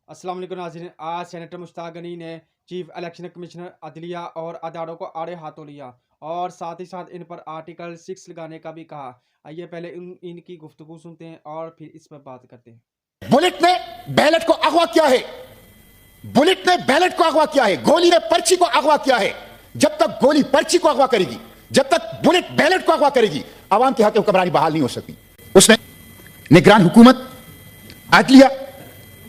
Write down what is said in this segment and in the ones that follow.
अस्सलाम वालेकुम नाज़रीन। आज सेनेटर मुश्ताक गनी ने चीफ इलेक्शन कमिश्नर अदलिया और अदारों को आड़े हाथों लिया और साथ ही साथ इन पर आर्टिकल 6 लगाने का भी कहा। आइए पहले इनकी गुफ्तगू सुनते हैं और फिर इस पर बात करते हैं। बुलेट ने बैलेट को अगवा किया है, बुलेट ने बैलेट को अगवा किया है, गोली ने पर्ची को अगवा किया है। जब तक गोली पर्ची को अगवा करेगी, जब तक बुलेट बैलेट को अगवा करेगी, आवाम के हक हुक्मरानी बहाल नहीं हो सकती। उसने निगरान हुकूमत अदलिया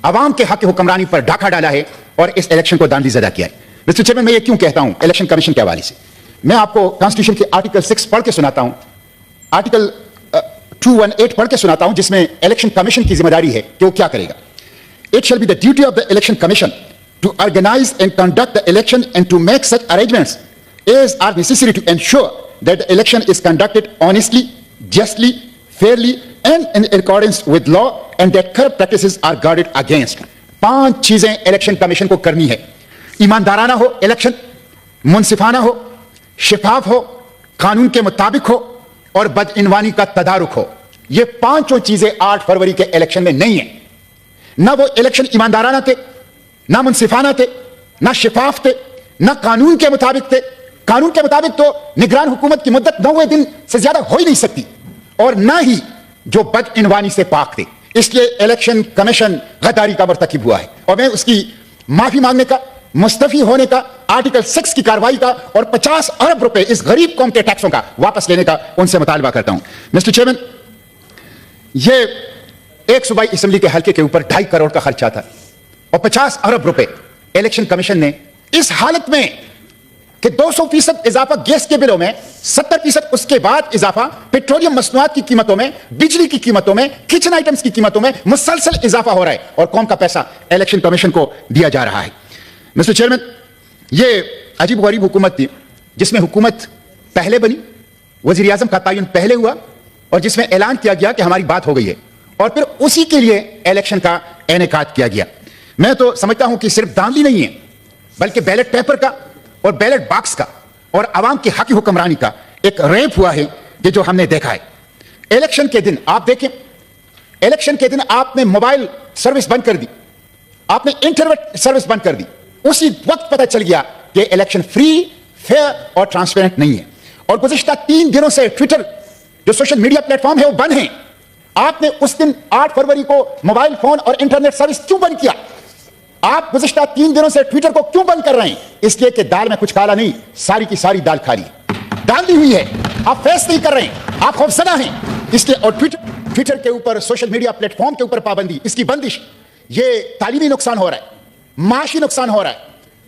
आवाम के हक हुक्मरानी पर डाका डाला है और इस इलेक्शन को दांडी ज़दा किया है। मिस्टर चेयरमैन, मैं ये क्यों कहता हूं इलेक्शन कमीशन के हवाले से? मैं आपको कॉन्स्टिट्यूशन के आर्टिकल 6 पढ़ के सुनाता हूं, आर्टिकल 218 पढ़ के सुनाता हूं, जिसमें इलेक्शन कमीशन की जिम्मेदारी है कि वो क्या करेगा। It shall be the duty of the election commission to organize and conduct the election and to make such arrangements as are necessary to ensure that the election is conducted honestly, justly, fairly and in accordance with law and that corrupt practices are guarded against. 5 चीजें election commission को करनी है। ईमानदाराना हो election, मुनसिफाना हो, शिफाफ हो, कानून के मुताबिक हो और बदइनवानी का तदारुक हो। ये 5 चीजें 8 फरवरी के इलेक्शन में नहीं है। ना वो इलेक्शन ईमानदाराना थे, ना मुनसिफाना थे, ना शिफाफ थे, ना कानून के मुताबिक थे। कानून के मुताबिक तो निगरान हुकूमत की मुद्दत 90 दिन से ज्यादा हो ही नहीं सकती, और ना ही जो बदइनवानी से पाक थे। इसलिए इलेक्शन कमीशन गद्दारी का मर्तकिब हुआ है और मैं उसकी माफी मांगने का, मुस्तफी होने का, आर्टिकल 6 की कार्रवाई का और 50 अरब रुपए इस गरीब कौम के टैक्सों का वापस लेने का उनसे मुतालबा करता हूं। मिस्टर चेयरमैन, ये एक सूबाई असेंबली के हल्के के ऊपर 2.5 करोड़ का खर्चा था और 50 अरब रुपए इलेक्शन कमीशन ने इस हालत में कि 200% इजाफा गैस के बिलों में, 70% उसके बाद इजाफा पेट्रोलियम मसनूआत की कीमतों में, बिजली की कीमतों में, किचन आइटम्स की कीमतों में मुसलसल इजाफा हो रहा है और कौम का पैसा इलेक्शन कमीशन को दिया जा रहा है। मिस्टर चेयरमैन, ये अजीब गरीब हुकूमत थी जिसमें हुकूमत पहले बनी, वजीर आजम का तयन पहले हुआ और जिसमें ऐलान किया गया कि हमारी बात हो गई है और फिर उसी के लिए इलेक्शन का इनेकाद किया गया। मैं तो समझता हूं कि सिर्फ धांधली नहीं है, बल्कि बैलेट पेपर का और बैलेट बॉक्स का और आवाम की हक हुक्मरानी का एक रेप हुआ है कि जो हमने देखा है। इलेक्शन के दिन आप देखें, इलेक्शन के दिन आपने मोबाइल सर्विस बंद कर दी, आपने इंटरनेट सर्विस बंद कर दी। उसी वक्त पता चल गया कि इलेक्शन फ्री, फेयर और ट्रांसपेरेंट नहीं है। और गुज़िश्ता 3 दिनों से ट्विटर जो सोशल मीडिया प्लेटफॉर्म है वो बंद है। आपने उस दिन 8 फरवरी को मोबाइल फोन और इंटरनेट सर्विस क्यों बंद किया? आप गुज़िश्ता 3 दिनों से ट्विटर को क्यों बंद कर रहे हैं? इसलिए कि दाल में कुछ काला नहीं, सारी की सारी दाल खाली डाल दी हुई है। आप फेस नहीं कर रहे हैं, आप खौफजदा हैं इसलिए। और ट्विटर के ऊपर, सोशल मीडिया प्लेटफॉर्म के ऊपर पाबंदी, इसकी बंदिश, ये तालीमी नुकसान हो रहा है, माशी नुकसान हो रहा है,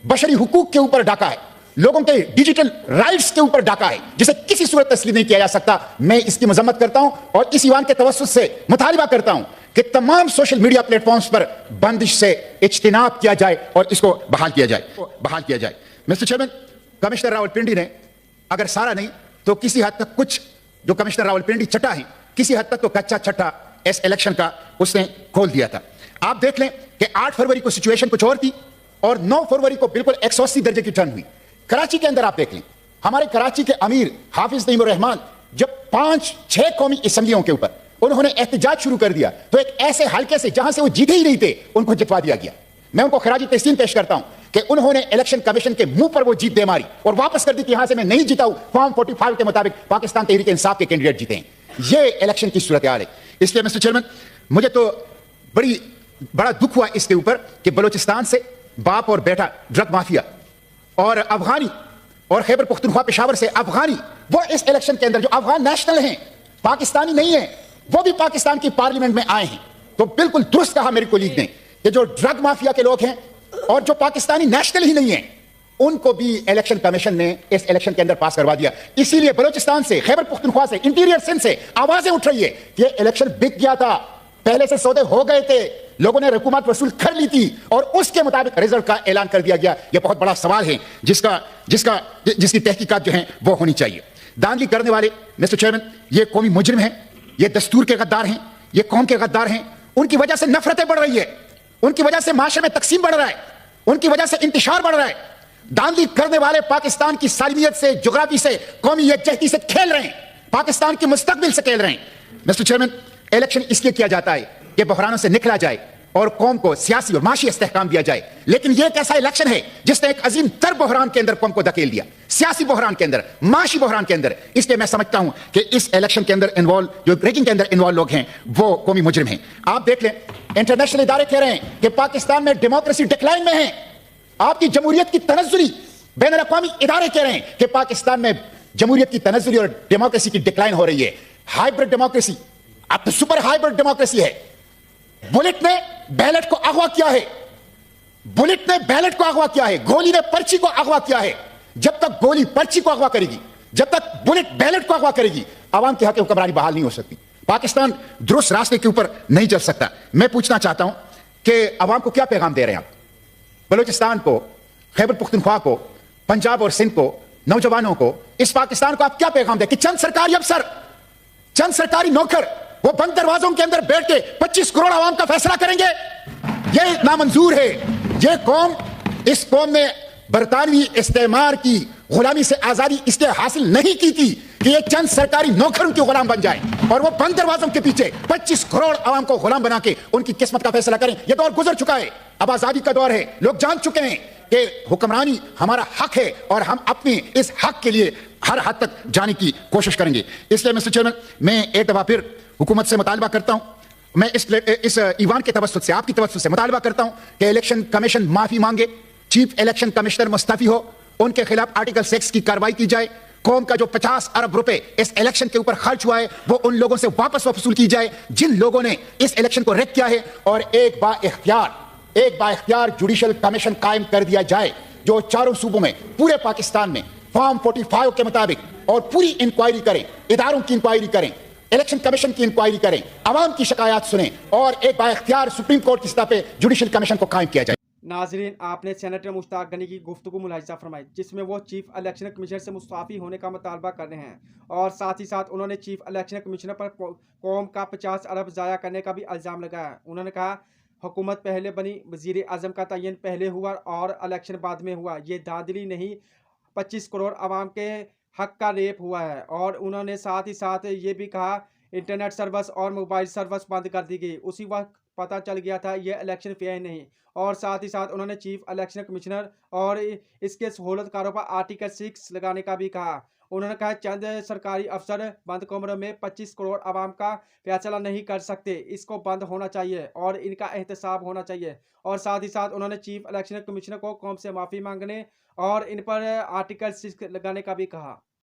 बशरी हुकूक के ऊपर डाका है, लोगों के डिजिटल राइट्स के ऊपर डाका है, जिसे किसी सूरत तस्लीम नहीं किया जा सकता। मैं इसकी मजम्मत करता हूं और इस ईवान के तवस्सुत से मुतालिबा करता हूं कि तमाम सोशल मीडिया प्लेटफॉर्म्स पर बंदिश से इज्तिनाब किया जाए और इसको बहाल किया जाए। मिस्टर चेयरमैन, कमिश्नर रावलपिंडी ने अगर सारा नहीं तो किसी हद तक, कुछ जो कमिश्नर रावलपिंडी चटा है, किसी हद तक तो कच्चा छट्टा इस इलेक्शन का उसने खोल दिया था। आप देख लें कि 8 फरवरी को सिचुएशन कुछ और थी और 9 फरवरी को बिल्कुल 180 दर्जे की टर्न हुई। कराची के अंदर आप देख लें, हमारे कराची के अमीर हाफिज नईमुर रहमान जब 5-6 कौमी असेंबलियों के ऊपर उन्होंने एहतजाज शुरू कर दिया तो एक ऐसे हल्के से जहां से वो जीते ही नहीं थे उनको जितवा दिया गया। मैं उनको खराजी तहसीन पेश करता हूं कि उन्होंने इलेक्शन कमीशन के मुंह पर वो जीत दे मारी और वापस कर दी कि यहां से मैं नहीं जीता हूं, फॉर्म 45 के मुताबिक पाकिस्तान तहरीक इंसाफ के कैंडिडेट जीते हैं। ये इलेक्शन की सूरत हाल है। इसलिए मिस्टर चेयरमैन, मुझे तो बड़ा दुख हुआ इसके ऊपर कि बलोचिस्तान से बाप और बेटा ड्रग माफिया और अफगानी और खैबर पुख्तनख्वा पेशावर से अफगानी, वो इस इलेक्शन के अंदर जो अफगान नेशनल हैं, पाकिस्तानी नहीं है, वो भी पाकिस्तान की पार्लियामेंट में आए हैं। तो बिल्कुल दुरुस्त कहा मेरे कोलीग ने कि जो ड्रग माफिया के लोग हैं और जो पाकिस्तानी नेशनल ही नहीं है, उनको भी इलेक्शन कमीशन ने इस इलेक्शन के अंदर पास करवा दिया। इसीलिए बलोचिस्तान से, खैबर पुख्तनख्वा से, इंटीरियर सिंध से आवाजें उठ रही है कि इलेक्शन बिक गया था, पहले से सौदे हो गए थे, लोगों ने रकूमत वसूल कर ली थी और उसके मुताबिक रिजल्ट का ऐलान कर दिया गया। यह बहुत बड़ा सवाल है जिसकी तहकीकात जो है वो होनी चाहिए। दांधली करने वाले मिस्टर चेयरमैन, ये कौमी मुजरिम हैं, ये दस्तूर के गद्दार हैं, ये कौम के गद्दार हैं। उनकी वजह से नफरतें बढ़ रही है, उनकी वजह से माशरे में तकसीम बढ़ रहा है, उनकी वजह से इंतशार बढ़ रहा है। दांधली करने वाले पाकिस्तान की सालमियत से, जोग्राफी से, कौमी यकजहती से खेल रहे हैं, पाकिस्तान के मुस्तकबिल से खेल रहे हैं। मिस्टर चेयरमैन, इलेक्शन इसलिए किया जाता है कि बहरानों से निकला जाए, اور قوم کو سیاسی اور معاشی استحکام دیا جائے. لیکن یہ ایک ایسا الیکشن ہے جس نے ایک عظیم تر بحران کے اندر قوم کو دھکیل دیا, سیاسی بحران کے اندر, معاشی بحران کے اندر. اس لیے میں سمجھتا ہوں کہ اس الیکشن کے اندر جو ریگنگ کے اندر انوالو لوگ ہیں وہ قومی مجرم ہیں. آپ دیکھ لیں, انٹرنیشنل ادارے کہہ رہے ہیں کہ پاکستان میں ڈیموکریسی ڈکلائن میں ہے. آپ کی جمہوریت کی تنزلی, بین الاقوامی ادارے کہہ رہے ہیں کہ پاکستان میں جمہوریت کی تنزلی اور ڈیموکریسی کی ڈکلائن ہو رہی ہے. ہائیبرڈ ڈیموکریسی اب تو سپر ہائیبرڈ ڈیموکریسی ہے. بلٹ نے بیلٹ کو اغوا کیا ہے, بلٹ نے بیلٹ کو اغوا کیا ہے, گولی نے پرچی کو اغوا کیا ہے. جب تک گولی پرچی کو اغوا کرے گی, جب تک بلٹ بیلٹ کو اغوا کرے گی, عوام کے حق حکمرانی بحال نہیں ہو سکتی. پاکستان درست راستے کے اوپر نہیں چل سکتا. میں پوچھنا چاہتا ہوں کہ عوام کو کیا پیغام دے رہے ہیں آپ, بلوچستان کو, خیبر پختونخوا کو, پنجاب اور سندھ کو, نوجوانوں کو, اس پاکستان کو آپ کیا پیغام دیں کہ چند سرکاری افسر, چند سرکاری نوکر وہ بند دروازوں کے اندر بیٹھ کے 25 کروڑ عوام کا فیصلہ کریں گے؟ یہ نامنظور ہے. یہ قوم, اس قوم نے برطانوی استعمار کی غلامی سے آزادی اس لیے حاصل نہیں کی تھی کہ یہ چند سرکاری نوکر ان کے غلام بن جائیں اور وہ بند دروازوں کے پیچھے 25 کروڑ عوام کو غلام بنا کے ان کی قسمت کا فیصلہ کریں. یہ دور گزر چکا ہے, اب آزادی کا دور ہے. لوگ جان چکے ہیں کہ حکمرانی ہمارا حق ہے اور ہم اپنے اس حق کے لیے ہر حد تک جانے کی کوشش کریں گے. اس لیے مسٹر چیئرمین, میں ایک دفعہ پھر حکومت سے مطالبہ کرتا ہوں, میں اس ایوان کے توسط سے, آپ کی توسط سے مطالبہ کرتا ہوں کہ الیکشن کمیشن معافی مانگے, چیف الیکشن کمشنر مستعفی ہو, ان کے خلاف آرٹیکل 6 کی کارروائی کی جائے. قوم کا جو 50 ارب روپے اس الیکشن کے اوپر خرچ ہوا ہے وہ ان لوگوں سے واپس وصول کی جائے جن لوگوں نے اس الیکشن کو ریک کیا ہے, اور ایک با اختیار جوڈیشل کمیشن قائم کر دیا جائے جو چاروں صوبوں میں, پورے پاکستان میں فارم 45 کے مطابق اور پوری انکوائری کریں, اداروں کی انکوائری کریں, الیکشن کمیشن کی انکوائری کریں, عوام کی شکایات سنیں, اور ایک با اختیار سپریم کورٹ کی سطح پہ جوڈیشل کمیشن کو قائم کیا جائے. ناظرین, آپ نے سینیٹر مشتاق غنی کی گفتگو ملاحظہ فرمائی جس میں وہ چیف الیکشن کمشنر سے مستعفی ہونے کا مطالبہ کر رہے ہیں, اور ساتھ ہی ساتھ انہوں نے چیف الیکشن کمشنر پر قوم کا 50 ارب ضائع کرنے کا بھی الزام لگایا. انہوں نے کہا حکومت پہلے بنی, وزیر اعظم کا تعین پہلے ہوا اور الیکشن بعد میں ہوا, یہ دھاندلی نہیں, 25 کروڑ عوام کے حق کا ریپ ہوا ہے. اور انہوں نے ساتھ ہی ساتھ یہ بھی کہا انٹرنیٹ سروس اور موبائل سروس بند کر دی گئی, اسی وقت پتہ چل گیا تھا یہ الیکشن فیئر نہیں. اور ساتھ ہی ساتھ انہوں نے چیف الیکشن کمشنر اور اس کے سہولت کاروں پر آرٹیکل 6 لگانے کا بھی کہا. انہوں نے کہا چند سرکاری افسر بند کمروں میں 25 کروڑ عوام کا فیصلہ نہیں کر سکتے, اس کو بند ہونا چاہیے اور ان کا احتساب ہونا چاہیے. اور ساتھ ہی ساتھ انہوں نے چیف الیکشن کمشنر کو قوم سے معافی مانگنے اور ان پر آرٹیکل 6 لگانے کا بھی کہا.